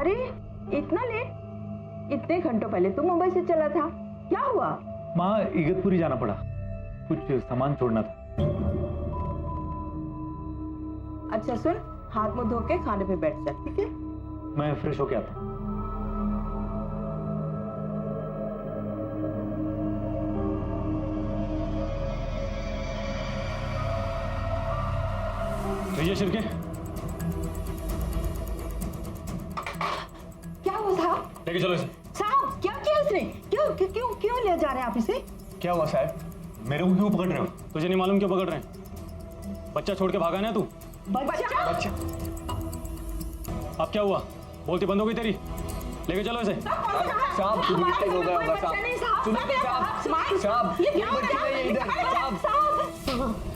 अरे इतना लेट? इतने घंटों पहले तू मुंबई से चला था, क्या हुआ? माँ, इगतपुरी जाना पड़ा, कुछ सामान छोड़ना था। अच्छा सुन, हाथ मुंह धो के खाने पे बैठ जा, ठीक है? मैं फ्रेश होके आता हूँ। विजय शिर्के, क्या हुआ साहब? लेके चलो इसे। साहब क्या किया उसने? क्यों क्यों क्यों क्यों ले जा रहे हैं आप इसे? क्या हुआ साहब? मेरे को क्यों पकड़ रहे हो? तुझे नहीं मालूम क्यों पकड़ रहे हैं? बच्चा छोड़ के भागा ना तू। बच्चा? अच्छा, अब क्या हुआ? बोलती बंद हो गई तेरी? लेके चलो इसे। साहब कुछ मिस्टेक हो गया होगा साहब। सुनिए साहब, ये क्या हो बच्चे रहा नहीं इधर, है? साहब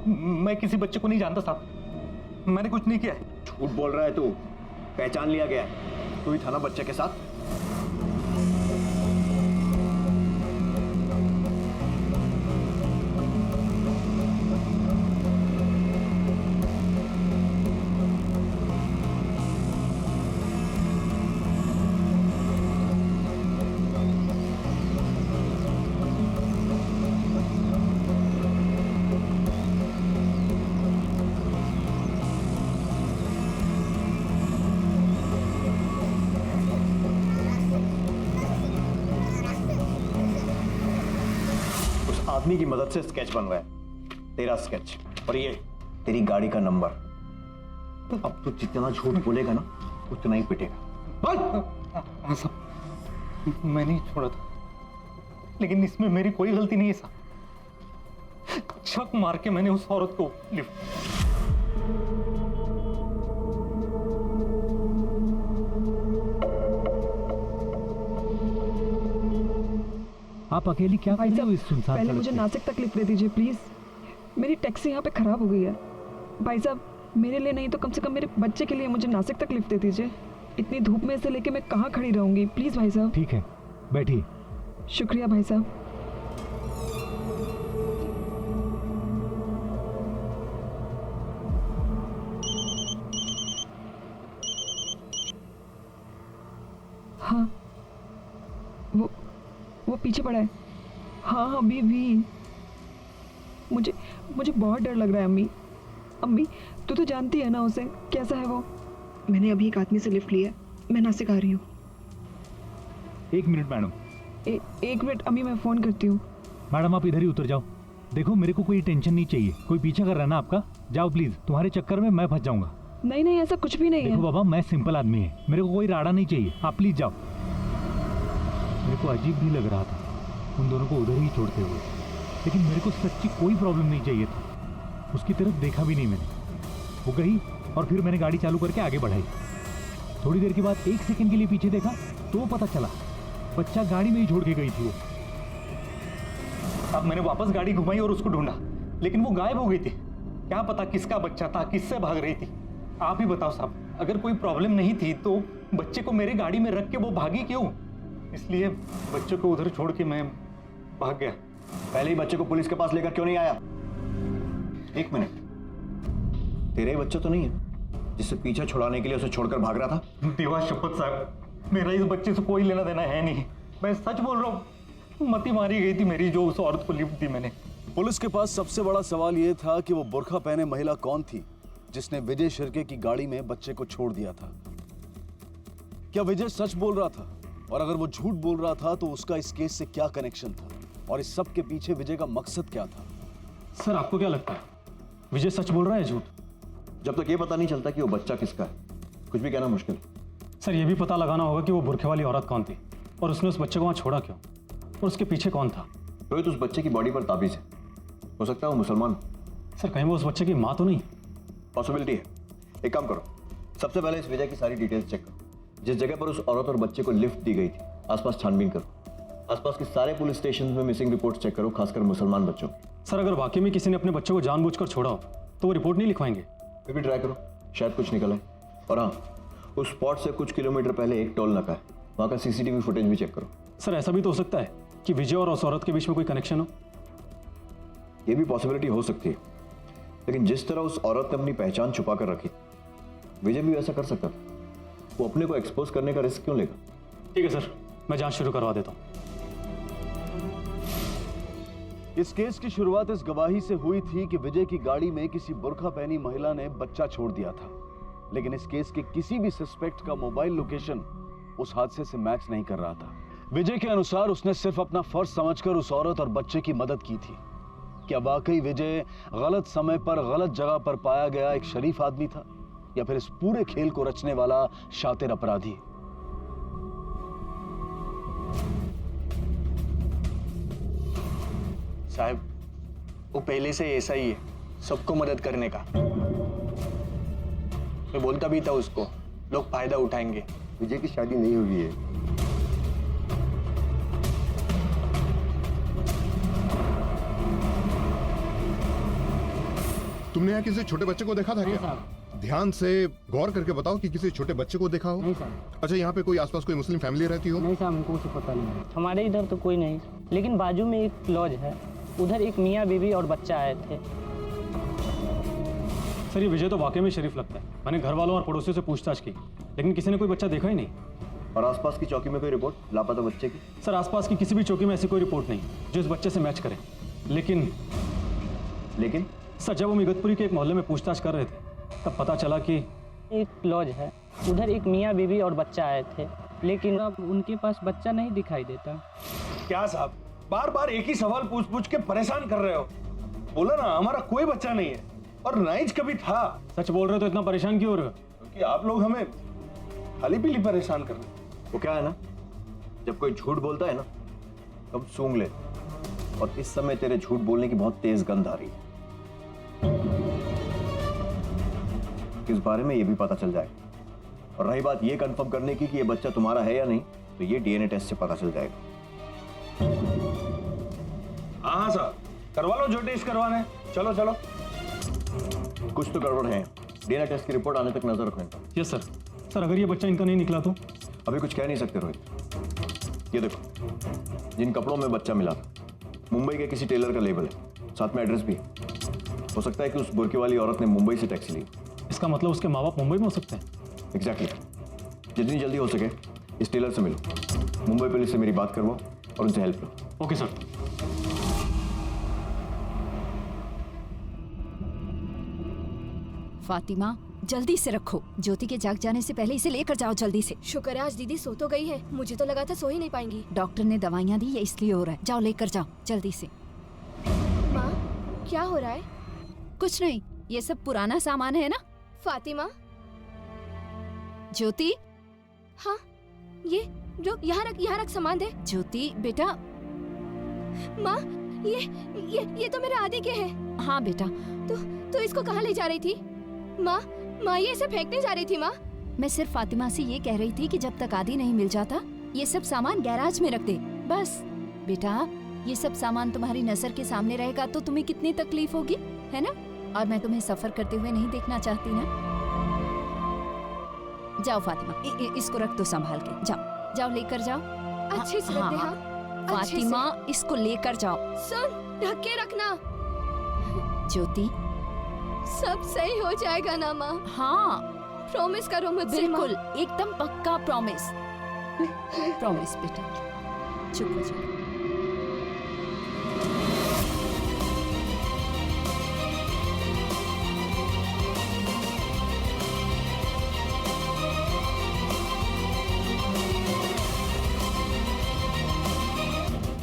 मैं किसी बच्चे को नहीं जानता साहब, मैंने कुछ नहीं किया है। झूठ बोल रहा है तू, पहचान लिया गया है। तू ही था ना बच्चे के साथ? आदमी की मदद से स्केच बनवाया, तेरा स्केच, और ये तेरी गाड़ी का नंबर। अब तू जितना झूठ बोलेगा ना उतना ही पिटेगा। बोल। हाँ साहब, मैं नहीं छोड़ा था, लेकिन इसमें मेरी कोई गलती नहीं है साहब। छक मार के मैंने उस औरत को लिफ्ट। आप अकेली क्या कर रहे हो इस सुनसान पहले सड़क मुझे पे? नासिक तक लिफ्ट दे दीजिए प्लीज। मेरी टैक्सी यहाँ पे खराब हो गई है। भाई साहब, मेरे लिए नहीं तो कम से कम मेरे बच्चे के लिए मुझे नासिक तक लिफ्ट दे दीजिए। इतनी धूप में इसे लेके मैं कहाँ खड़ी रहूंगी? प्लीज भाई साहब। ठीक है, बैठिए। शुक्रिया भाई साहब। हाँ, वो पीछे पड़ा है। हाँ अभी भी मुझे बहुत डर लग रहा है। अम्मी अम्मी, तू तो जानती है ना उसे, कैसा है वो। मैंने अभी एक आदमी से लिफ्ट लिया, मैं नासिक आ रही हूँ। एक मिनट मैडम। एक मिनट अम्मी, मैं फ़ोन करती हूँ। मैडम आप इधर ही उतर जाओ। देखो मेरे को कोई टेंशन नहीं चाहिए, कोई पीछा कर रहा है ना आपका। जाओ प्लीज, तुम्हारे चक्कर में मैं फंस जाऊंगा। नहीं नहीं, ऐसा कुछ भी नहीं देखो है। बाबा, मैं सिंपल आदमी है, मेरे को कोई राड़ा नहीं चाहिए, आप प्लीज जाओ। मेरे को अजीब भी लग रहा था उन दोनों को उधर ही छोड़ते हुए, लेकिन मेरे को सच्ची कोई प्रॉब्लम नहीं चाहिए था। उसकी तरफ देखा भी नहीं मैंने। वो गई और फिर मैंने गाड़ी चालू करके आगे बढ़ाई। थोड़ी देर के बाद 1 सेकंड के लिए पीछे देखा तो पता चला बच्चा गाड़ी में ही छोड़ के गई थी वो। अब मैंने वापस गाड़ी घुमाई और उसको ढूंढा, लेकिन वो गायब हो गई थी। क्या पता किसका बच्चा था, किससे भाग रही थी। आप ही बताओ साहब, अगर कोई प्रॉब्लम नहीं थी तो बच्चे को मेरे गाड़ी में रख के वो भागी क्यों? इसलिए बच्चे को उधर छोड़ के मैं भाग गया। पहले ही बच्चे को पुलिस के पास लेकर क्यों नहीं आया? एक मिनट, तेरे बच्चा तो नहीं है जिससे पीछा छुड़ाने के लिए उसे छोड़कर भाग रहा था? देवा शपथ साहब, मेरा इस बच्चे से कोई लेना देना है नहीं। मैं सच बोल रहा हूँ, मती मारी गई थी मेरी जो उस औरत को लिफ्ट दी मैंने। पुलिस के पास सबसे बड़ा सवाल यह था कि वो बुर्का पहने महिला कौन थी जिसने विजय शिर्के की गाड़ी में बच्चे को छोड़ दिया था। क्या विजय सच बोल रहा था? और अगर वो झूठ बोल रहा था तो उसका इस केस से क्या कनेक्शन था? और इस सब के पीछे विजय का मकसद क्या था? सर आपको क्या लगता है, विजय सच बोल रहा है झूठ? जब तक ये पता नहीं चलता कि वो बच्चा किसका है, कुछ भी कहना मुश्किल है। सर ये भी पता लगाना होगा कि वो बुरखे वाली औरत कौन थी और उसने उस बच्चे को वहां छोड़ा क्यों, और उसके पीछे कौन था। रोहित, उस बच्चे की बॉडी पर ताबीज है, हो सकता है वो मुसलमान। सर कहीं वो उस बच्चे की माँ तो नहीं? पॉसिबिलिटी है। एक काम करो, सबसे पहले इस विजय की सारी डिटेल्स चेक करो। जिस जगह पर उस औरत और बच्चे को लिफ्ट दी गई थी आसपास छानबीन करो। आसपास के सारे पुलिस स्टेशन में मिसिंग रिपोर्ट चेक करो, खासकर मुसलमान बच्चों की। सर अगर वाकई में किसी ने अपने बच्चे को जानबूझकर छोड़ा हो तो वो रिपोर्ट नहीं लिखवाएंगे? फिर भी ट्राई करो, शायद कुछ निकल आए। और हाँ, उस स्पॉट से कुछ किलोमीटर पहले एक टोल नाका है, वहाँ का सीसीटीवी फुटेज भी चेक करो। सर ऐसा भी तो हो सकता है कि विजय और उस औरत के बीच में कोई कनेक्शन हो। ये भी पॉसिबिलिटी हो सकती है, लेकिन जिस तरह उस औरत ने अपनी पहचान छुपा कर रखी, विजय भी वैसा कर सकता था। वो अपने को एक्सपोज करने का रिस्क क्यों लेगा? ठीक है सर, मैं जांच शुरू करवा देता हूँ। इस केस की शुरुआत इस गवाही से हुई थी कि विजय की गाड़ी में किसी बुर्का पहनी महिला ने बच्चा छोड़ दिया था, लेकिन इस केस के किसी भी सस्पेक्ट का मोबाइल लोकेशन उस हादसे से मैच नहीं कर रहा था। विजय के अनुसार उसने सिर्फ अपना फर्ज समझकर उस औरत और बच्चे की मदद की थी। क्या वाकई विजय गलत समय पर गलत जगह पर पाया गया एक शरीफ आदमी था, या फिर इस पूरे खेल को रचने वाला शातिर अपराधी? साहब, वो पहले से ऐसा ही है, सबको मदद करने का। मैं बोलता भी था उसको, लोग फायदा उठाएंगे। विजय की शादी नहीं हुई है। तुमने यहाँ किसी छोटे बच्चे को देखा था क्या? ध्यान से गौर करके बताओ कि किसी छोटे बच्चे को देखा हो। नहीं सर। अच्छा, यहाँ पे कोई आसपास कोई मुस्लिम फैमिली रहती हो? नहीं साहब, हमको कुछ पता नहीं। हमारे इधर तो कोई नहीं, लेकिन बाजू में एक लॉज है, उधर एक मियाँ बीवी और बच्चा आए थे। सर, ये विजय तो वाकई में शरीफ लगता है। मैंने घर वालों और पड़ोसियों से पूछताछ की, लेकिन किसी ने कोई बच्चा देखा ही नहीं। और आसपास की चौकी में कोई रिपोर्ट लापता बच्चे की? सर, आसपास की किसी भी चौकी में ऐसी कोई रिपोर्ट नहीं जो इस बच्चे से मैच करे। लेकिन सर, जब हम इगतपुरी के एक मोहल्ले में पूछताछ कर रहे थे, तब पता चला कि एक लॉज है, उधर एक मियाँ बीवी और बच्चा आए थे, लेकिन अब उनके पास बच्चा नहीं दिखाई देता। क्या साहब, बार बार एक ही सवाल पूछ पूछ के परेशान कर रहे हो? बोला ना, हमारा कोई बच्चा नहीं है, और ना ही कभी था। सच बोल रहे हो तो इतना परेशान क्यों हो रहे हो? क्योंकि आप लोग हमें खाली पीली परेशान कर रहे हो। वो क्या है ना, जब कोई झूठ बोलता है ना, तब सूंघ ले। और इस समय तेरे झूठ बोलने की बहुत तेज गंध आ रही है। इस बारे में ये भी पता चल जाएगा। और रही बात ये कंफर्म करने की कि ये बच्चा तुम्हारा है या नहीं, तो ये डीएनए टेस्ट से पता चल जाएगा। हाँ साहब, करवा लो जो टेस्ट करवाने। चलो चलो। कुछ तो गड़बड़ है। डीएनए टेस्ट की रिपोर्ट आने तक नजर रखो इनका। Yes sir. सर, अगर ये बच्चा इनका नहीं निकला तो? अभी कुछ कह नहीं सकते रोहित। ये देखो, जिन कपड़ों में बच्चा मिला था, मुंबई के किसी टेलर का लेबल है, साथ में एड्रेस भी है। हो सकता है कि उस बुर्के वाली औरत ने मुंबई से टैक्सी ली। इसका मतलब उसके माँ बाप मुंबई में हो सकते हैं? एग्जैक्टली। जितनी जल्दी हो सके इस टेलर से मिलो, मुंबई पुलिस से मेरी बात करवाओ और उनसे हेल्प लो। Okay sir. फातिमा, जल्दी से रखो। ज्योति के जाग जाने से पहले इसे लेकर जाओ जल्दी से। शुक्र है आज दीदी सो तो गई है, मुझे तो लगा था सो ही नहीं पाएंगी। डॉक्टर ने दवाइयाँ दी, ये इसलिए हो रहा है। जाओ लेकर जाओ जल्दी से। माँ, क्या हो रहा है? कुछ नहीं, ये सब पुराना सामान है ना। फातिमा। ज्योति। हाँ, ये जो यहाँ रख सामान दे। ज्योति बेटा। माँ, ये तो मेरे आदि के हैं। हाँ बेटा। तो इसको कहाँ ले जा रही थी? माँ ये इसे फेंकने जा रही थी। माँ, मैं सिर्फ फातिमा से ये कह रही थी कि जब तक आदि नहीं मिल जाता, ये सब सामान गैराज में रख दे बस। बेटा, ये सब सामान तुम्हारी नजर के सामने रहेगा तो तुम्हें कितनी तकलीफ होगी, है ना? और मैं तुम्हें सफर करते हुए नहीं देखना चाहती ना। जाओ फातिमा, इसको रख दो संभाल के। जाओ जाओ लेकर जाओ। अच्छे से रख दे। हाँ, फातिमा, इसको लेकर जाओ। सुन, ढक के रखना। ज्योति, सब सही हो जाएगा ना माँ? हाँ, प्रॉमिस करो मुझसे। बिल्कुल, एकदम पक्का प्रॉमिस। प्रॉमिस बेटा, चुप हो जाओ।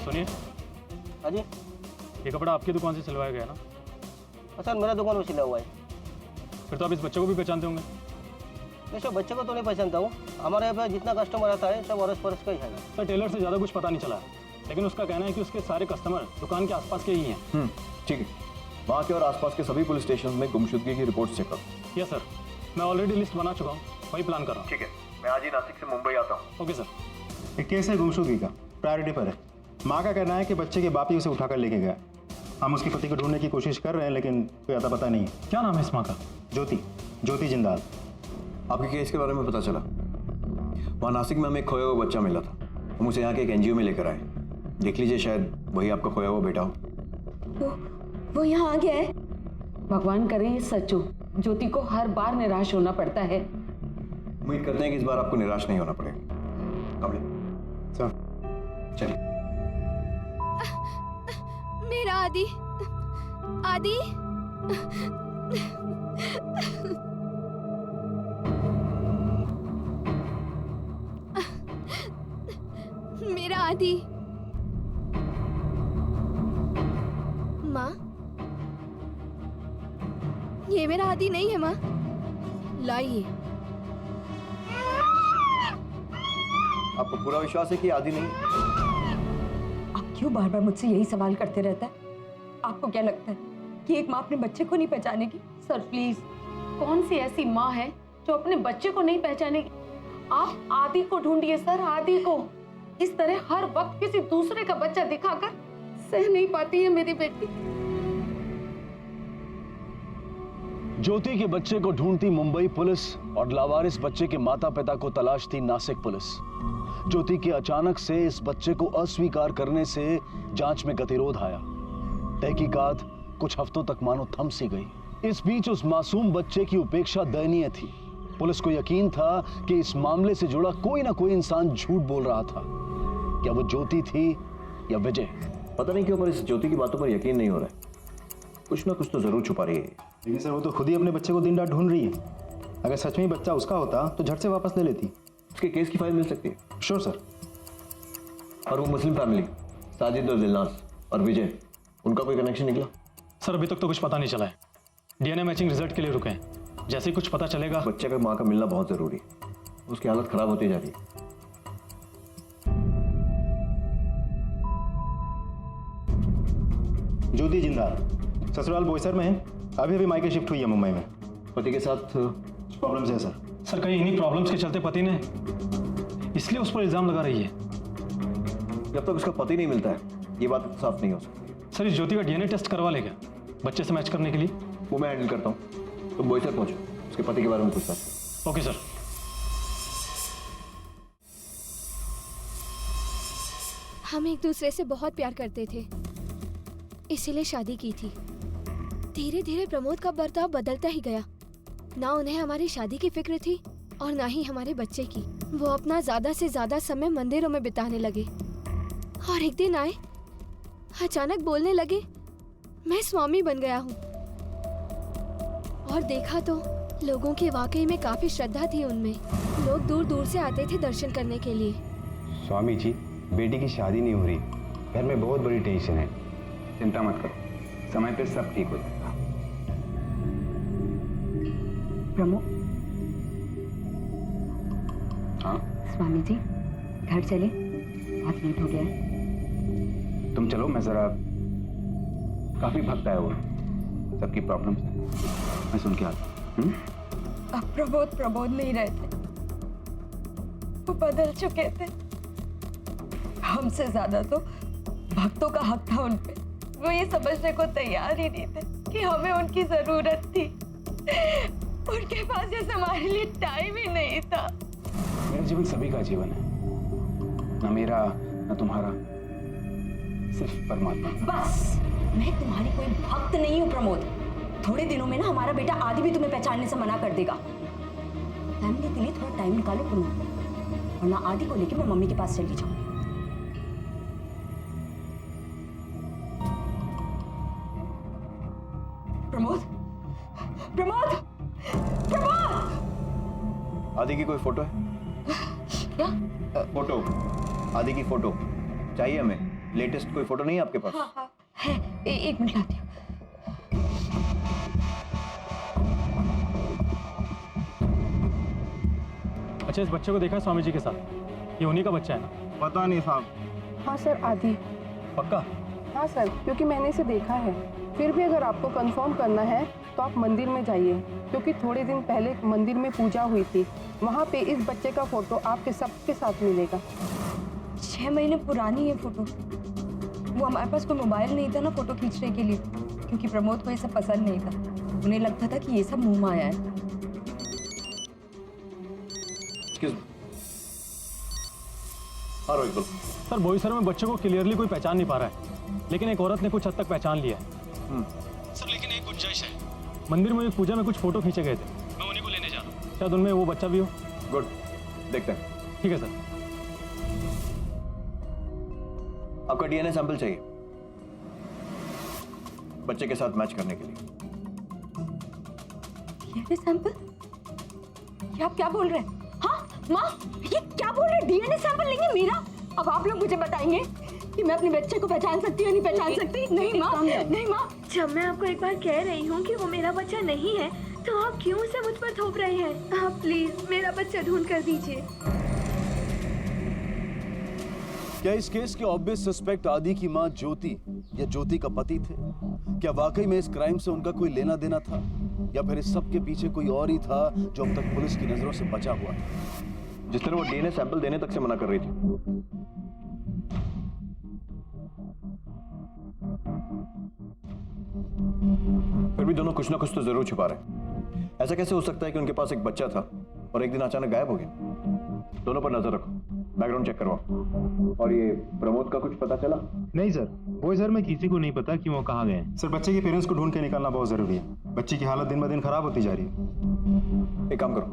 सुनिए। हाँ जी। ये कपड़ा आपकी दुकान से सिलवाया गया ना? सर, मेरा दुकान में सिला हुआ है। फिर तो आप इस बच्चे को भी पहचानते होंगे। मैं सब बच्चे को तो नहीं पहचानता हूँ, हमारे यहाँ पे जितना कस्टमर आता है सब अरस परस का ही है। सर, टेलर से ज़्यादा कुछ पता नहीं चला है, लेकिन उसका कहना है कि उसके सारे कस्टमर दुकान के आसपास के ही हैं। ठीक है, वहाँ के और आसपास के सभी पुलिस स्टेशन में गुमशुदगी की रिपोर्ट चेक करो। यस सर, मैं ऑलरेडी लिस्ट बना चुका हूँ, वही प्लान कर रहा हूँ। ठीक है, मैं आज ही नासिक से मुंबई आता हूँ। Okay sir. एक केस है गुमशुदगी का, प्रायोरिटी पर है। माँ का कहना है कि बच्चे के बाप ही उसे उठाकर लेके गया। हम उसके पति को ढूंढने की कोशिश कर रहे हैं, लेकिन कोई अता पता नहीं है। क्या नाम है इस माँ का? ज्योति जिंदाल। आपके केस के बारे में पता चला? वहाँ नासिक में हमें खोया हुआ बच्चा मिला था। हम उसे यहाँ के एक एनजीओ में लेकर आए। देख लीजिए, शायद वही आपका खोया हुआ बेटा हो। वो यहाँ आ गया है। भगवान करे ये सच हो। ज्योति को हर बार निराश होना पड़ता है। उम्मीद करते हैं कि इस बार आपको निराश नहीं होना पड़ेगा। कमले सर चलिए। मेरा आदि, आदि। मेरा आदि। माँ, ये मेरा आदि नहीं है माँ। लाइए। आपको पूरा विश्वास है कि आदि नहीं? आप क्यों बार बार मुझसे यही सवाल करते रहता है? आपको क्या लगता है कि एक माँ अपने बच्चे को नहीं पहचानेगी? सर प्लीज, कौन सी ऐसी माँ है जो अपने बच्चे को नहीं पहचानेगी? आप आदि को ढूंढिए सर, आदि को। इस तरह हर वक्त किसी दूसरे का बच्चा दिखाकर सह नहीं पाती है मेरी बेटी। ज्योति के बच्चे को ढूंढती मुंबई पुलिस और लावारिस बच्चे के माता पिता को तलाशती नासिक पुलिस। ज्योति के अचानक से इस बच्चे को अस्वीकार करने से जांच में गतिरोध आया। तहकीकात कुछ हफ्तों तक मानो थम सी गई। इस बीच उस मासूम बच्चे की उपेक्षा दयनीय थी। पुलिस को यकीन था कि इस मामले से जुड़ा कोई ना कोई इंसान झूठ बोल रहा था। क्या वो ज्योति थी या विजय? पता नहीं क्यों पर इस ज्योति की बातों पर यकीन नहीं हो रहा है। कुछ ना कुछ तो जरूर छुपा रही है। लेकिन सर वो तो खुद ही अपने बच्चे को दिन रात ढूंढ रही है। अगर सच में ही बच्चा उसका होता तो झट से वापस ले लेती। उसके केस की फाइल मिल सकती है? Sure sir. और वो मुस्लिम फैमिली, साजिद और दिलनाज और विजय, उनका कोई कनेक्शन निकला? सर अभी तक तो कुछ पता नहीं चला है। डीएनए मैचिंग रिजल्ट के लिए रुके हैं। जैसे ही कुछ पता चलेगा। बच्चे का माँ का मिलना बहुत जरूरी है। उसकी हालत खराब होती जा रही है। ज्योति जिंदाल ससुराल बोईसर में है। अभी अभी मायके शिफ्ट हुई है मुंबई में। पति के साथ प्रॉब्लम्स है सर। सर कहीं इन्हीं प्रॉब्लम्स के चलते पति ने इसलिए उस पर इल्जाम लगा रही है। जब तक उसका पति नहीं मिलता है ये बात तो साफ नहीं हो सकती। सर इस ज्योति का डीएनए टेस्ट करवा लेगा बच्चे से मैच करने के लिए। वो मैं हैंडल करता हूँ। तुम बोईसर पहुंचो, उसके पति के बारे में पूछताछ। Okay sir. हम एक दूसरे से बहुत प्यार करते थे, इसीलिए शादी की थी। धीरे धीरे प्रमोद का बर्ताव बदलता ही गया। ना उन्हें हमारी शादी की फिक्र थी और ना ही हमारे बच्चे की। वो अपना ज्यादा से ज्यादा समय मंदिरों में बिताने लगे और एक दिन आए, अचानक बोलने लगे मैं स्वामी बन गया हूँ। और देखा तो लोगों की वाकई में काफी श्रद्धा थी उनमें। लोग दूर दूर से आते थे दर्शन करने के लिए। स्वामी जी, बेटी की शादी नहीं हो रही, घर में बहुत बड़ी टेंशन है। चिंता मत करो, समय पे सब ठीक हो जाएगा। प्रमोद। हाँ स्वामी जी, घर चले, बहुत लेट हो गया है। तुम चलो, मैं जरा, काफी भक्ता है वो, सबकी प्रॉब्लम्स है, मैं सुन के आता हूँ। अब प्रमोद नहीं रहते, वो बदल चुके थे। हमसे ज्यादा तो भक्तों का हक था उन पे। वो ये समझने को तैयार ही नहीं थे कि हमें उनकी जरूरत थी। उनके पास जैसे हमारे लिए टाइम ही नहीं था। मेरा जीवन सभी का जीवन है, ना मेरा ना तुम्हारा, सिर्फ परमात्मा। बस मैं तुम्हारी कोई भक्त नहीं हूँ प्रमोद। थोड़े दिनों में ना हमारा बेटा आदि भी तुम्हें पहचानने से मना कर देगा। फैमिली के लिए थोड़ा टाइम निकालो प्रमोद, वरना आदि को लेकर मैं मम्मी के पास चली जाऊंगी। प्रमोद, प्रमोद, प्रमोद! आदि की कोई फोटो है? क्या? फोटो, आदि की फोटो चाहिए हमें। लेटेस्ट कोई फोटो नहीं है आपके पास? हाँ, है। एक मिनट लाती हूँ। अच्छा, इस बच्चे को देखा स्वामी जी के साथ? ये उन्हीं का बच्चा है ना? पता नहीं साहब। हाँ सर, आदि। पक्का? हाँ सर, क्योंकि मैंने इसे देखा है। फिर भी अगर आपको कंफर्म करना है तो आप मंदिर में जाइए, क्योंकि थोड़े दिन पहले मंदिर में पूजा हुई थी। वहाँ पे इस बच्चे का फोटो आपके सबके साथ मिलेगा। 6 महीने पुरानी है फोटो। वो हमारे पास कोई मोबाइल नहीं था ना फोटो खींचने के लिए, क्योंकि प्रमोद को ये सब पसंद नहीं था। उन्हें लगता था कि ये सब मुंह माया है। हाँ रोहित बोल। सर बोईसर में बच्चे को क्लियरली कोई पहचान नहीं पा रहा है, लेकिन एक औरत ने कुछ हद तक पहचान लिया है। सर लेकिन एक गुंजाइश है। मंदिर में एक पूजा में कुछ फोटो खींचे गए थे, मैं उन्हीं को लेने जा रहा हूँ। शायद उनमें वो बच्चा भी हो। गुड, देखते हैं। ठीक है सर। आपका डीएनए सैंपल चाहिए बच्चे के साथ मैच करने के लिए। DNA sample? ये आप क्या बोल रहे हैं? हाँ माँ, ये क्या बोल रहे हैं? डीएनए सैंपल लेंगे मेरा? अब आप लोग मुझे बताएंगे कि मैं अपने बच्चे को पहचान सकती हूँ या नहीं पहचान सकती? नहीं माँ, नहीं माँ। जब मैं आपको एक बार कह रही हूँ कि वो मेरा बच्चा नहीं है, तो आप क्यों उसे मुझ पर थोप रहे हैं? आप प्लीज मेरा बच्चा ढूंढ कर दीजिए। क्या इस केस के ऑब्वियस सस्पेक्ट आदि की मां ज्योति या ज्योति का पति थे? क्या वाकई में इस क्राइम से उनका कोई लेना देना था, या फिर इस सब के पीछे कोई और ही था जो अब तक पुलिस की नजरों से बचा हुआ था? जिस तरह वो डीएनए सैंपल देने तक से मना कर रही थी। फिर भी दोनों कुछ ना कुछ तो जरूर छुपा रहे। ऐसा कैसे हो सकता है कि उनके पास एक बच्चा था और एक दिन अचानक गायब हो गया? दोनों पर नजर रखो, बैकग्राउंड चेक करवाओ। और ये प्रमोद का कुछ पता चला? नहीं सर, वो सर मैं किसी को नहीं पता कि वो कहाँ गए। सर बच्चे के पेरेंट्स को ढूंढ के निकालना बहुत जरूरी है। बच्चे की हालत दिन ब दिन खराब होती जा रही है। एक काम करो,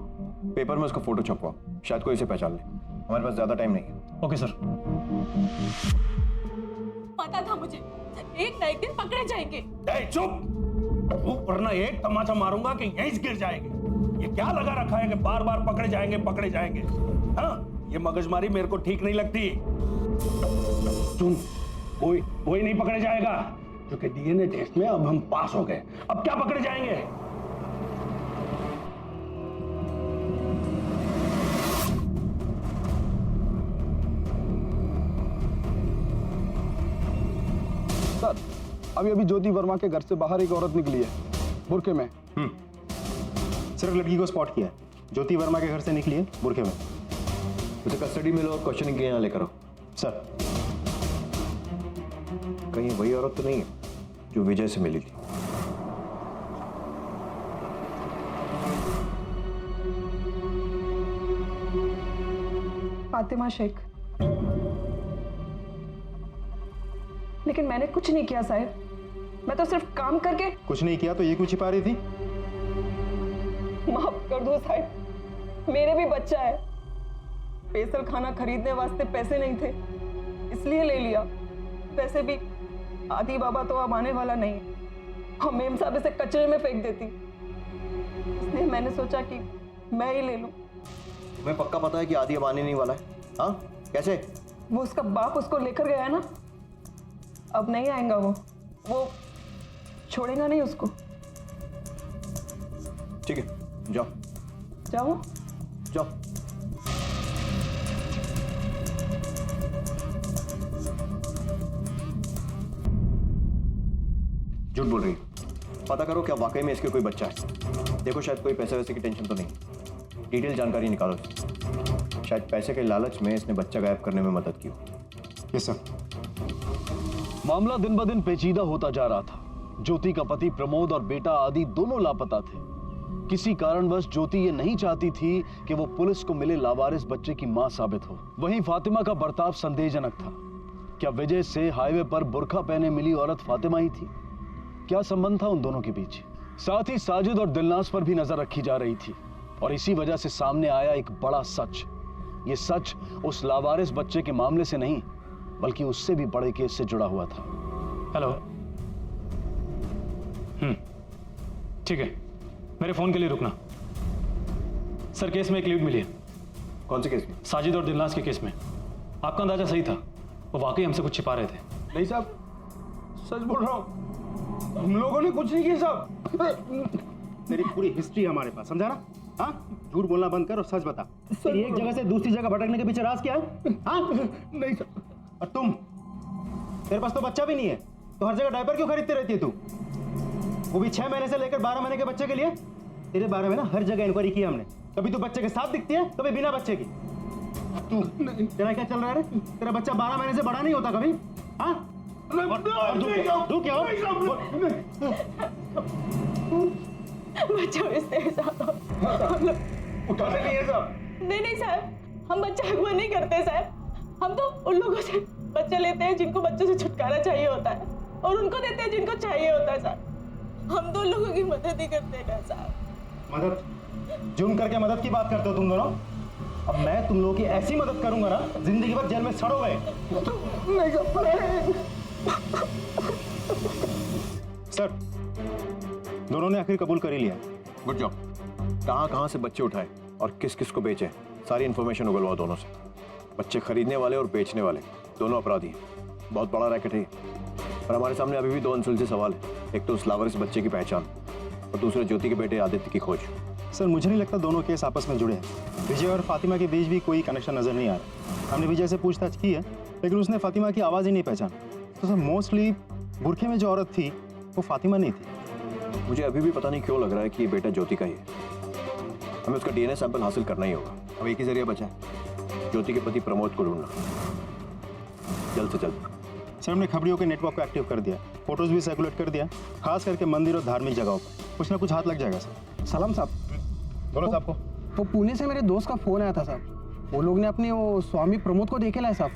पेपर में उसका फोटो छपवाओ, शायद कोई इसे पहचान ले। हमारे पास ज्यादा टाइम नहीं है। Okay sir. पता था मुझे एक ना एक दिन पकड़े जाएंगे। चुप, वरना एक तमाचा मारूंगा कि यहीं गिर जाएंगे। ये क्या लगा रखा है कि बार बार पकड़े जाएंगे पकड़े जाएंगे? हाँ, ये मगजमारी मेरे को ठीक नहीं लगती। सुन, कोई नहीं पकड़े जाएगा, क्योंकि डीएनए टेस्ट में अब हम पास हो गए। अब क्या पकड़े जाएंगे? सर, अभी ज्योति वर्मा के घर से बाहर एक औरत निकली है, बुरके में। सिर्फ लड़की को स्पॉट किया है। ज्योति वर्मा के घर से निकली है, बुरके में। उसे कस्टडी में लो और क्वेश्चनिंग के यहाँ लेकर आओ। सर, कहीं वही औरत तो नहीं है जो विजय से मिली थी? फातिमा शेख। लेकिन मैंने कुछ नहीं किया साहब, मैं तो सिर्फ काम करके। कुछ नहीं किया तो ये क्यों छिपा रही थी? माफ कर दो साहब, मेरे भी बच्चा है। स्पेशल खाना खरीदने वास्ते पैसे नहीं थे, इसलिए ले लिया। वैसे भी आदि बाबा तो अब आने वाला नहीं, हम मेम साहब इसे कचरे में फेंक देती, इसलिए मैंने सोचा कि मैं ही ले लूं। तुम्हें पक्का पता है कि आदि अब आने नहीं वाला है? हाँ, कैसे? वो उसका बाप उसको लेकर गया है ना, अब नहीं आएगा। वो छोड़ेगा नहीं उसको। ठीक है, जाओ जाओ जाओ। झूठ बोल रही है। पता करो क्या वाकई में इसके कोई बच्चा है। देखो, शायद कोई पैसे वैसे की टेंशन तो नहीं। डिटेल जानकारी निकालो। शायद पैसे के लालच में इसने बच्चा गायब करने में मदद की हो। Yes sir. मामला दिन ब दिन पेचीदा होता जा रहा था। ज्योति का पति प्रमोद और बेटा आदि दोनों लापता थे। किसी कारणवश ज्योति ये नहीं चाहती थी कि वो पुलिस को मिले लावारिस बच्चे की मां साबित हो। वहीं फातिमा का बर्ताव संदेहजनक था। क्या विजय से हाईवे पर बुर्का पहने मिली औरत फातिमा ही थी? क्या संबंध था उन दोनों के बीच? साथ ही साजिद और दिलनाज पर भी नजर रखी जा रही थी, और इसी वजह से सामने आया एक बड़ा सच। ये सच उस लावारिस बच्चे के मामले से नहीं, बल्कि उससे भी बड़े केस से जुड़ा हुआ था। हेलो। ठीक है, मेरे फोन के लिए रुकना। सर, केस में एक लीड मिली है। कौन से केस में? साजिद और दिलनाज के केस में। आपका अंदाजा सही था, वो वाकई हमसे कुछ छिपा रहे थे। नहीं साहब, सच बोल रहा हूँ, हम लोगों ने कुछ नहीं किया साहब। तेरी पूरी हिस्ट्री हमारे पास, समझा ना? हाँ, झूठ बोलना बंद कर और सच बता। एक जगह से दूसरी जगह भटकने के पीछे राज क्या है? हाँ? नहीं सर। और तुम, तेरे पास तो बच्चा भी नहीं है, तो हर जगह डायपर क्यों खरीदती रहती है तू? वो भी 6 महीने से लेकर 12 महीने के बच्चे के लिए। तेरे बारे में ना हर जगह इंक्वायरी की हमने। कभी तू बच्चे के साथ दिखती है, कभी बिना बच्चे की। तू, तेरा क्या चल रहा है? तेरा बच्चा 12 महीने से बड़ा नहीं होता कभी? हाँ? बच्चा इससे साहब, उठाने नहीं है साहब। नहीं साहब, हम बच्चा अगवा नहीं करते साहब। हम तो उन लोगों से बच्चे लेते हैं जिनको बच्चों से छुटकारा चाहिए होता है, और उनको देते हैं जिनको चाहिए होता है साहब। हम तो लोगों की मदद ही करते हैं ना साहब। मदद? जुर्म करके मदद की बात करते हो तुम दोनों? अब मैं तुम लोगों की ऐसी मदद करूंगा ना, जिंदगी भर जेल में सड़ोगे। सर, दोनों ने आखिर कबूल कर ही लिया। Good job. कहाँ से बच्चे उठाए और किस किस को बेचे, सारी इन्फॉर्मेशन उगलवाओ दोनों से। बच्चे खरीदने वाले और बेचने वाले दोनों अपराधी हैं। बहुत बड़ा रैकेट है और हमारे सामने अभी भी दो अनसुलझे सवाल है। एक तो उस लावारिस बच्चे की पहचान और दूसरे ज्योति के बेटे आदित्य की खोज। सर, मुझे नहीं लगता दोनों केस आपस में जुड़े हैं। विजय और फातिमा के बीच भी कोई कनेक्शन नजर नहीं आ रहा। हमने विजय से पूछताछ की है, लेकिन उसने फातिमा की आवाज़ ही नहीं पहचाना। तो सर, मोस्टली बुरखे में जो औरत थी वो फातिमा नहीं थी। मुझे अभी भी पता नहीं क्यों लग रहा है कि ये बेटा ज्योति का ही है। हमें उसका डीएनए सैंपल हासिल करना ही होगा। अब एक ही जरिया बचा है, ज्योति के पति प्रमोद को ढूंढना, जल्द से जल्द। सर, हमने खबरियों के नेटवर्क को एक्टिव कर दिया, फोटोज भी सर्कुलेट कर दिया, खास करके मंदिर और धार्मिक जगहों पर। कुछ ना कुछ हाथ लग जाएगा सर। सलाम साहब। बोलो साहब को। तो पुणे से मेरे दोस्त का फोन आया था साहब। वो लोग ने अपने वो स्वामी प्रमोद को देखे लाए साहब।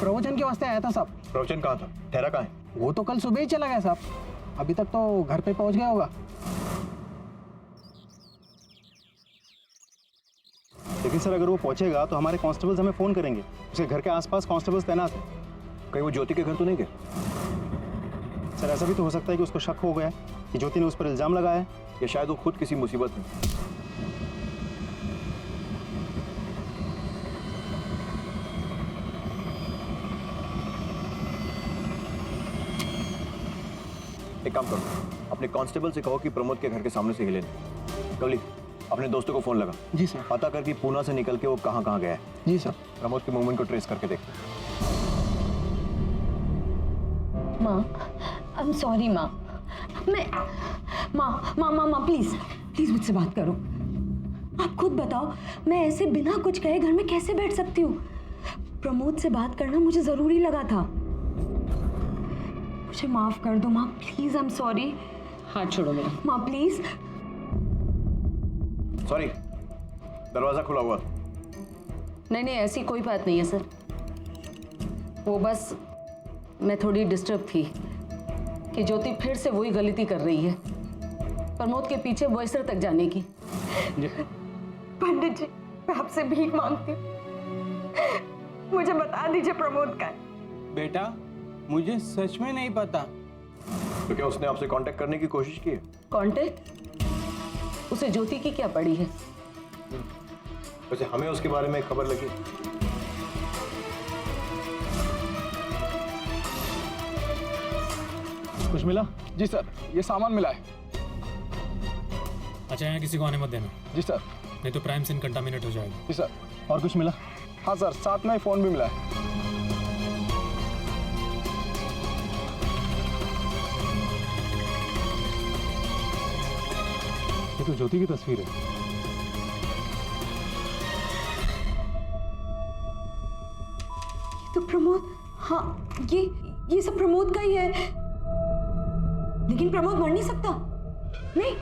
प्रवचन के वास्ते आया था साहब। प्रवचन कहाँ था? ठहरा कहाँ है? वो तो कल सुबह ही चला गया साहब। अभी तक तो घर पे पहुंच गया होगा। लेकिन सर, अगर वो पहुंचेगा तो हमारे कांस्टेबल्स हमें फोन करेंगे। उसके घर के आसपास कांस्टेबल्स तैनात हैं। कहीं वो ज्योति के घर तो नहीं गए? सर, ऐसा भी तो हो सकता है कि उसको शक हो गया कि ज्योति ने उस पर इल्जाम लगाया है, या शायद वो खुद किसी मुसीबत में। एक काम करो, अपने कांस्टेबल से कहो कि प्रमोद के घर के सामने से हिले नहीं। कवली, अपने दोस्तों को फोन लगा। जी सर। पता कर कि पूना से निकल के वो कहाँ गया है। जी सर। प्रमोद के मूवमेंट को ट्रेस करके देख। माँ, आई एम सॉरी माँ। माँ प्लीज मुझसे बात करो। आप खुद बताओ, मैं ऐसे बिना कुछ कहे घर में कैसे बैठ सकती हूँ? प्रमोद से बात करना मुझे जरूरी लगा था। मुझे माफ कर दो माँ, प्लीज। I am sorry. हाथ छोड़ो मेरा। माँ प्लीज। सॉरी, दरवाजा खुला हुआ था। नहीं, ऐसी कोई बात नहीं है सर। वो बस मैं थोड़ी डिस्टर्ब थी कि ज्योति फिर से वही गलती कर रही है, प्रमोद के पीछे वैसर तक जाने की। पंडित जी, मैं आपसे भीख मांगती हूँ, मुझे बता दीजिए प्रमोद का है। बेटा, मुझे सच में नहीं पता। तो क्या उसने आपसे कांटेक्ट करने की कोशिश की है? कांटेक्ट? उसे ज्योति की क्या पड़ी है? वैसे हमें उसके बारे में खबर लगी। कुछ मिला? जी सर, ये सामान मिला है। अच्छा, यहाँ किसी को आने मत देना। जी सर। नहीं तो प्राइम सीन कंटामिनेट हो जाएगा। जी सर। और कुछ मिला? हाँ सर, साथ में फोन भी मिला है। ये तो ज्योति की तस्वीर है। ये तो प्रमोद, हाँ ये सब प्रमोद का ही है। लेकिन प्रमोद मर नहीं सकता। नहीं,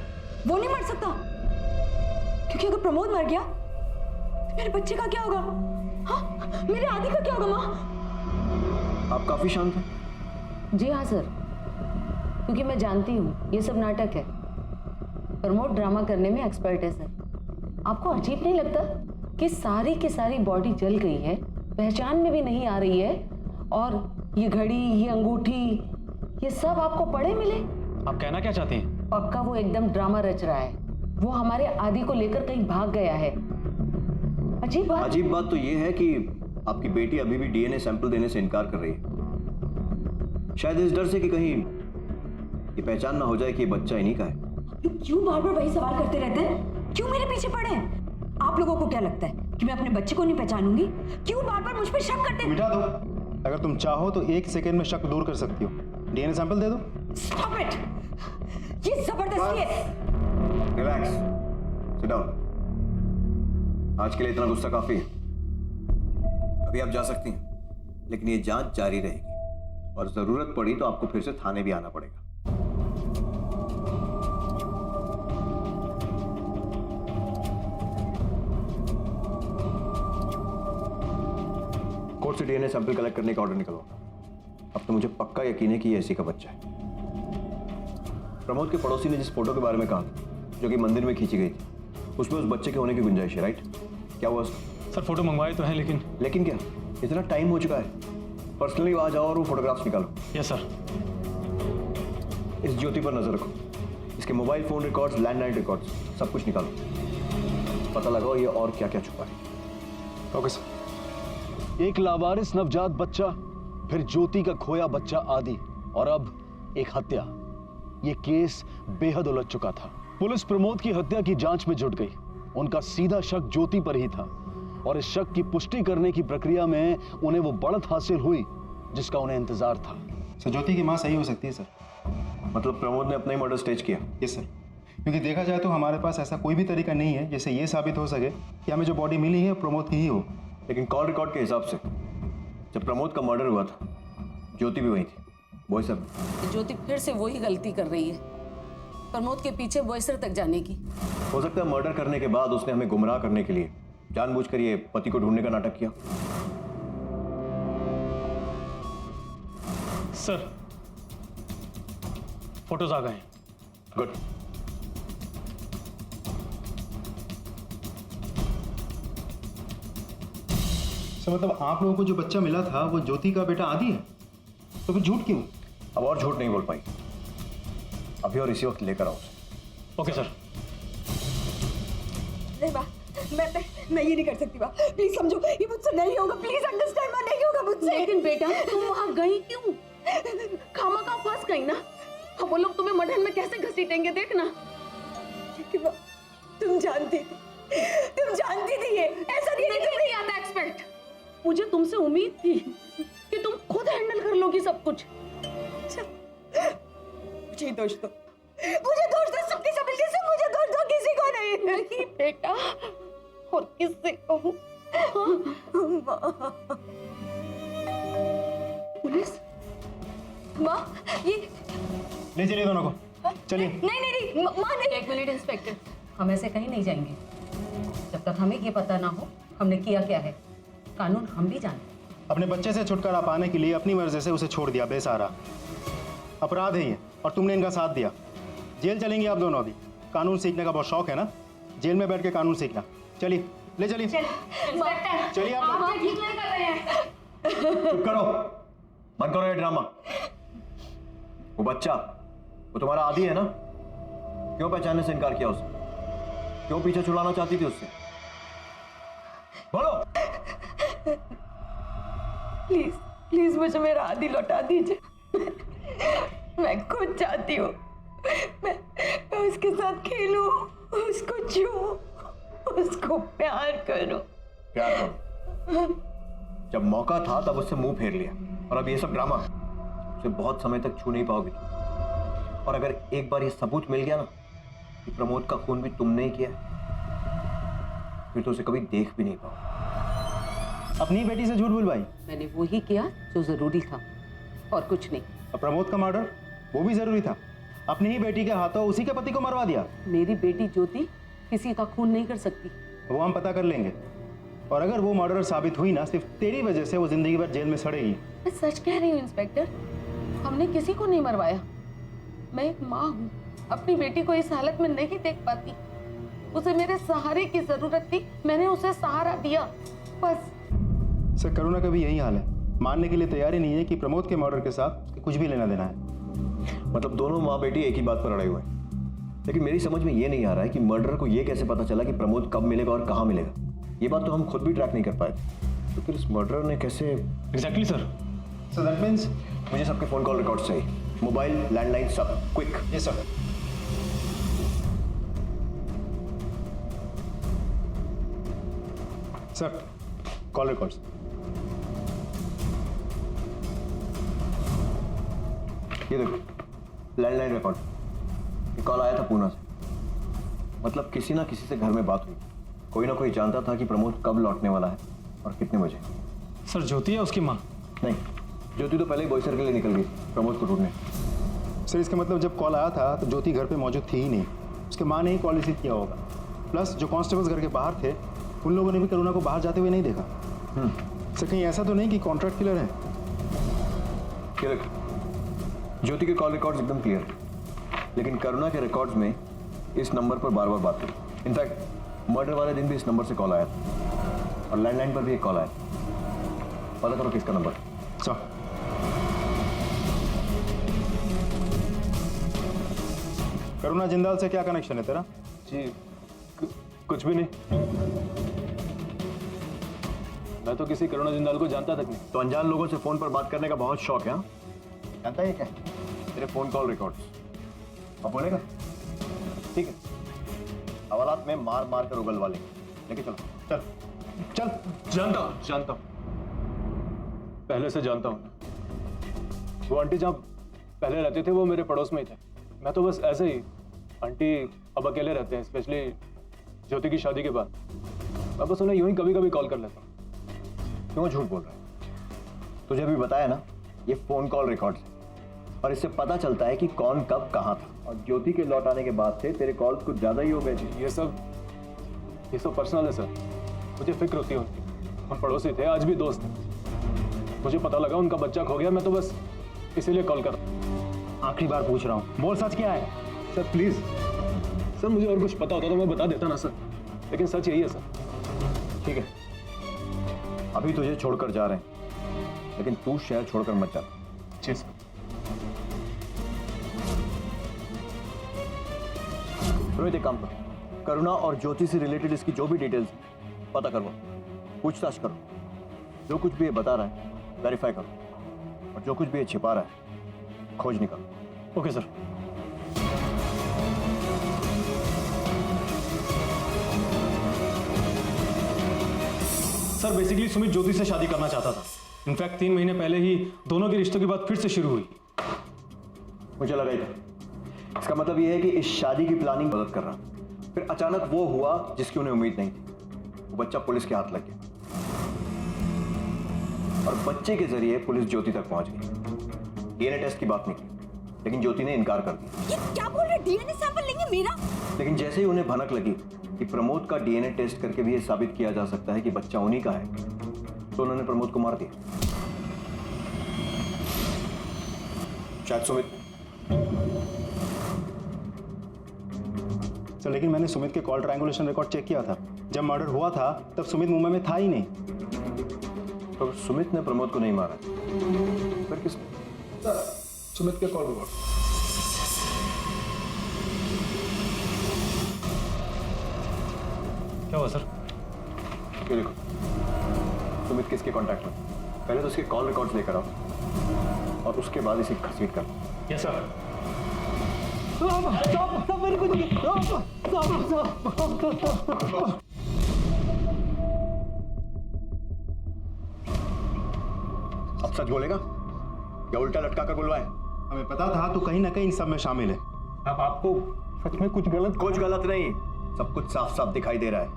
वो नहीं मर सकता, क्योंकि अगर प्रमोद मर गया तो मेरे बच्चे का क्या होगा? हाँ, मेरे आदि का क्या होगा? माँ, आप काफी शांत हैं। जी हाँ सर, क्योंकि मैं जानती हूँ ये सब नाटक है। प्रमोद ड्रामा करने में एक्सपर्ट है सर। आपको अजीब नहीं लगता कि सारी की सारी बॉडी जल गई है, पहचान में भी नहीं आ रही है, और ये घड़ी, ये अंगूठी, ये सब आपको पड़े मिले? आप कहना क्या चाहती हैं? पक्का वो एकदम ड्रामा रच रहा है। वो हमारे आदि को लेकर कहीं भाग गया है। अजीब बात तो ये है कि आपकी बेटी अभी भी डीएनए सैंपल देने से इनकार कर रही है। शायद इस डर से कि कहीं ये पहचान ना हो जाए कि ये बच्चा इन्हीं का है। क्यों बार बार वही सवाल करते रहते हैं? क्यों मेरे पीछे पड़े हैं? आप लोगों को क्या लगता है कि मैं अपने बच्चे को नहीं पहचानूंगी? क्यों बार बार मुझ पे शक करते हैं? मिटा दो। अगर तुम चाहो तो 1 सेकेंड में शक दूर कर सकती हो। डीएनए सैंपल दे दो। Stop it! ये जबरदस्ती है। Relax, sit down. आज के लिए इतना गुस्सा काफी है। अभी आप जा सकती हैं, लेकिन ये जांच जारी रहेगी और जरूरत पड़ी तो आपको फिर से थाने भी आना पड़ेगा। कोर्ट से डीएनए सैंपल कलेक्ट करने का ऑर्डर निकलवाना। अब तो मुझे पक्का यकीन है कि ये ऐसी का बच्चा है। प्रमोद के पड़ोसी ने जिस फोटो के बारे में कहा था, जो कि मंदिर में खींची गई थी, उसमें उस बच्चे के होने की गुंजाइश है, राइट? क्या हुआ सर फोटो मंगवाए तो हैं लेकिन क्या? इतना टाइम हो चुका है। पर्सनली वहां जाओ और वो फोटोग्राफ्स निकालो। Yes sir. इस ज्योति पर नजर रखो, इसके mobile phone records, landline records, सब कुछ निकालो। पता लगाओ ये और क्या क्या छुपा है। Okay sir. एक लावारिस नवजात बच्चा, फिर ज्योति का खोया बच्चा आदि, और अब एक हत्या। ये केस बेहद उलझ चुका था। पुलिस प्रमोद की हत्या की जांच में जुट गई। उनका सीधा शक ज्योति पर ही था, और इस शक की पुष्टि करने की प्रक्रिया में उन्हें वो बढ़त हासिल हुई जिसका उन्हें इंतजार था। सर ज्योति की मां सही हो सकती है सर। मतलब प्रमोद ने अपना ही मर्डर स्टेज किया? यस सर, क्योंकि देखा जाए तो हमारे पास ऐसा कोई भी तरीका नहीं है जिससे ये साबित हो सके कि हमें जो बॉडी मिली है प्रमोद की ही हो। लेकिन कॉल रिकॉर्ड के हिसाब से जब प्रमोद का मर्डर हुआ था, ज्योति भी वही थी, बॉयसर। ज्योति फिर से वही गलती कर रही है, प्रमोद के पीछे बॉयसर तक जाने की। हो सकता है मर्डर करने के बाद उसने हमें गुमराह करने के लिए जानबूझकर ये पति को ढूंढने का नाटक किया। सर फोटोज आ गए हैं। गुड। सर मतलब आप लोगों को जो बच्चा मिला था वो ज्योति का बेटा आदि है, तो फिर झूठ क्यों? अब और झूठ नहीं बोल पाई, अभी और इसी वक्त लेकर आओ उसे। Okay sir. नहीं बा, मैं ये नहीं कर सकती बा, प्लीज समझो, ये मुझसे नहीं होगा, प्लीज अंडरस्टैंड, नहीं होगा मुझसे। लेकिन बेटा तुम वहां गई क्यों? खामखा फंस गई ना। अब वो लोग तुम्हें मढ़न में कैसे घसीटेंगे देखना। लेकिन बा, तुम जानती थी ये ऐसा नहीं किया था एक्सपेक्ट। मुझे तुमसे उम्मीद थी कि तुम खुद हैंडल कर लोगी सब कुछ। मुझे दोष दो, सबकी सब मिलके सब मुझे दोष दो, किसी को नहीं बेटा, और किससे कहूं? पुलिस माँ, ये ले चलिए दोनों को, चलिए। नहीं माँ नहीं। एक मिनट इंस्पेक्टर, हम ऐसे कहीं नहीं जाएंगे जब तक हमें ये पता ना हो हमने किया क्या है। कानून हम भी जानते। अपने बच्चे से छुटकारा पाने के लिए अपनी मर्जी से उसे छोड़ दिया बेसहारा। अपराध है ये, और तुमने इनका साथ दिया। जेल चलेंगे आप दोनों अभी। कानून सीखने का बहुत शौक है ना, जेल में बैठ के कानून सीखना। चलिए, ले चलिए। चलिए आप लोग। ठीक नहीं कर रहे हैं। चुप करो, बंद करो ये ड्रामा। वो बच्चा, वो तुम्हारा आदि है ना? क्यों पहचानने से इनकार किया उसने? क्यों पीछे छुड़ाना चाहती थी उससे? बोलो। प्लीज मुझे मेरा आदि लौटा दीजिए। मैं खुद चाहती हूँ मैं उसके साथ खेलूं, उसको छूऊं, उसको प्यार करूं। प्यार करो? जब मौका था तब उससे मुंह फेर लिया, और अब ये सब ड्रामा। उसे बहुत समय तक छू नहीं पाओगे। और अगर एक बार ये सबूत मिल गया ना कि प्रमोद का खून भी तुमने ही किया, फिर तो उसे कभी देख भी नहीं पाओ। अपनी बेटी से झूठ बुलवाई? मैंने वो ही किया जो जरूरी था, और कुछ नहीं। और प्रमोद का मर्डर, वो भी जरूरी था। अपनी ही बेटी के हाथों उसी के पति को मरवा दिया। मेरी बेटी ज्योति किसी का खून नहीं कर सकती। वो हम पता कर लेंगे, और अगर वो मर्डर साबित हुई ना, सिर्फ तेरी वजह से वो जिंदगी भर जेल में सड़ेगी। मैं सच कह रही हूँ इंस्पेक्टर, हमने किसी को नहीं मरवाया। मैं एक माँ हूँ, अपनी बेटी को इस हालत में नहीं देख पाती। उसे मेरे सहारे की जरूरत थी, मैंने उसे सहारा दिया, बस। सर करुणा का भी यही हाल है, मानने के लिए तैयार ही नहीं है कि प्रमोद के मर्डर के साथ उसके कुछ भी लेना देना है। मतलब दोनों माँ बेटी एक ही बात पर अड़े हुए हैं। लेकिन मेरी समझ में ये नहीं आ रहा है कि मर्डर को ये कैसे पता चला कि प्रमोद कब मिलेगा और कहाँ मिलेगा। ये बात तो हम खुद भी ट्रैक नहीं कर पाए, तो फिर इस मर्डर ने कैसे? Exactly sir. So that means मुझे सबके फोन कॉल रिकॉर्ड चाहिए, मोबाइल, लैंडलाइन, सब quick. Yes sir. Sir call records. ये देखो लैंडलाइन रिकॉर्ड, ये कॉल आया था पूना से। मतलब किसी ना किसी से घर में बात हुई, कोई ना कोई जानता था कि प्रमोद कब लौटने वाला है और कितने बजे। सर ज्योति है उसकी माँ? नहीं, ज्योति तो पहले ही बॉयसर के लिए निकल गई प्रमोद को ढूंढने। सर इसका मतलब जब कॉल आया था तो ज्योति घर पे मौजूद थी ही नहीं, उसके माँ ने ही कॉल रिसीव किया होगा। प्लस जो कांस्टेबल्स घर के बाहर थे उन लोगों ने भी करुणा को बाहर जाते हुए नहीं देखा। सर कहीं ऐसा तो नहीं कि कॉन्ट्रैक्ट किलर है? ये देखो ज्योति के कॉल रिकॉर्ड्स एकदम क्लियर है, लेकिन करुणा के रिकॉर्ड्स में इस नंबर पर बार बार बात हुई। इनफैक्ट मर्डर वाले दिन भी इस नंबर से कॉल आया था और लैंडलाइन पर भी एक कॉल आया। पता करो किसका नंबर। सर करुणा जिंदाल से क्या कनेक्शन है तेरा? जी कुछ भी नहीं। मैं तो किसी करुणा जिंदाल को जानता तक नहीं। तो अनजान लोगों से फोन पर बात करने का बहुत शौक है? हाँ? जानता है क्या? तेरे फोन कॉल रिकॉर्ड्स। अब बोलेगा? ठीक है, हवालात में मार मार कर उगलवा लेंगे। लेके चलो। चल चल। जानता हूं, पहले से जानता हूं। वो आंटी जहां पहले रहते थे वो मेरे पड़ोस में ही थे। मैं तो बस ऐसे ही, आंटी अब अकेले रहते हैं, स्पेशली ज्योति की शादी के बाद। मैं बस उन्हें यूं ही कभी कभी कॉल कर लेता हूं। क्यों झूठ बोल रहा है? तुझे भी बताया ना, ये फोन कॉल रिकॉर्ड्स है और इससे पता चलता है कि कौन कब कहां था। और ज्योति के लौट आने के बाद से तेरे कॉल्स कुछ ज्यादा ही हो गए थे। ये सब पर्सनल है सर। मुझे फिक्र होती है उनकी। हम पड़ोसी थे, आज भी दोस्त हैं। मुझे पता लगा उनका बच्चा खो गया, मैं तो बस इसीलिए कॉल कर। आखिरी बार पूछ रहा हूँ, बोल सच क्या है? सर प्लीज सर, मुझे और कुछ पता होता तो मैं बता देता ना सर, लेकिन सच यही है सर। ठीक है, अभी तुझे छोड़कर जा रहे हैं, लेकिन तू शहर छोड़कर मत जा। जी सर। रोहित एक काम करो, करुणा और ज्योति से रिलेटेड इसकी जो भी डिटेल्स पता करो, पूछताछ करो। जो कुछ भी ये बता रहा है वेरीफाई करो, और जो कुछ भी ये छिपा रहा है खोज निकालो। Okay sir. Sir basically Sumit Jyoti से शादी करना चाहता था। इनफैक्ट 3 महीने पहले ही दोनों के रिश्तों की बात फिर से शुरू हुई। मुझे लगा ही था। इसका मतलब यह है कि इस शादी की प्लानिंग मदद कर रहा, फिर अचानक वो हुआ जिसकी उन्हें उम्मीद नहीं थी। वो बच्चा पुलिस के हाथ लग गया और बच्चे के जरिए पुलिस ज्योति तक पहुंच गई। डीएनए टेस्ट की बात निकली, लेकिन ज्योति ने इनकार कर दिया। ये क्या बोल रहे? डीएनए सैंपल लेंगे मेरा? लेकिन जैसे ही उन्हें भनक लगी कि प्रमोद का डीएनए टेस्ट करके भी यह साबित किया जा सकता है कि बच्चा उन्हीं का है, तो उन्होंने प्रमोद को मार दिया। शायद सुमित। सर लेकिन मैंने सुमित के कॉल ट्रायंगुलेशन रिकॉर्ड चेक किया था। जब मर्डर हुआ था तब सुमित मुंबई में था ही नहीं। तो सुमित ने प्रमोद को नहीं मारा, फिर किसने? सुमित के कॉल रिकॉर्ड। क्या हुआ सर? ये देखो, सुमित किसके कांटेक्ट में। पहले तो उसके कॉल रिकॉर्ड्स लेकर आओ और उसके बाद इसे घसीट कर। Yes sir. अब सच बोलेगा या उल्टा लटका कर बुलवाए? हमें पता था तू कहीं ना कहीं इन सब में शामिल है। अब आपको सच में कुछ गलत नहीं, सब कुछ साफ साफ दिखाई दे रहा है।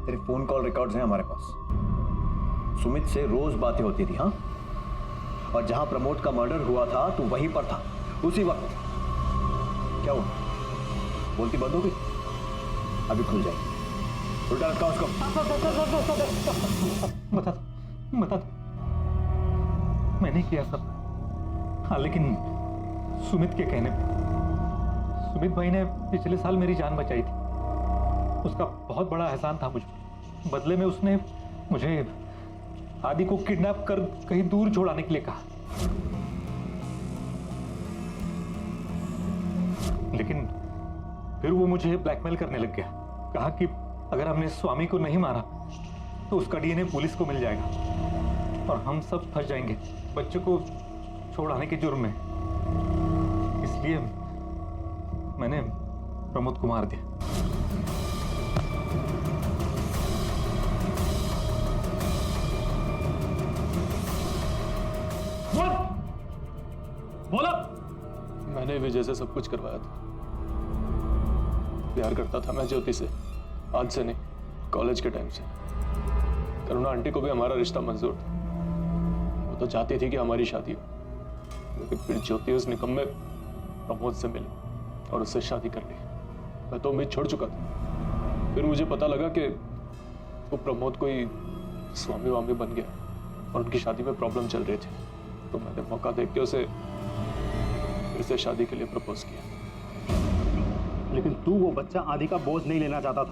तेरे फोन कॉल रिकॉर्ड्स हैं हमारे पास। सुमित से रोज बातें होती थी। हाँ, और जहां प्रमोद का मर्डर हुआ था तू वहीं पर था उसी वक्त। क्या हुआ? बोलती बंद हो गई? अभी खुल जाएगी। उल्टा लटका उसको। बता मैंने किया सब। हाँ लेकिन सुमित के कहने पे। सुमित भाई ने पिछले साल मेरी जान बचाई थी। उसका बहुत बड़ा एहसान था मुझ पर। बदले में उसने मुझे आदि को किडनैप कर कहीं दूर छोड़ाने के लिए कहा। लेकिन फिर वो मुझे ब्लैकमेल करने लग गया। कहा कि अगर हमने स्वामी को नहीं मारा तो उसका डीएनए पुलिस को मिल जाएगा और हम सब फंस जाएंगे बच्चों को छोड़ाने के जुर्म में। इसलिए मैंने प्रमोद को मार दिया। बोला मैंने विजय से सब कुछ करवाया था। प्यार करता था मैं ज्योति से, आज से नहीं, कॉलेज के टाइम से। करुणा आंटी को भी हमारा रिश्ता मंजूर था। वो तो चाहती थी कि हमारी शादी हो, लेकिन फिर ज्योति उस निकम्मे प्रमोद से मिली और उससे शादी कर ली। मैं तो उम्मीद छोड़ चुका था। फिर मुझे पता लगा कि वो प्रमोद कोई स्वामी वामी बन गया और उनकी शादी में प्रॉब्लम चल रही थी। तो मैंने मौका देख के उसे फिर से शादी के लिए प्रपोज किया। लेकिन तू वो बच्चा आदि का बोझ नहीं लेना चाहता था।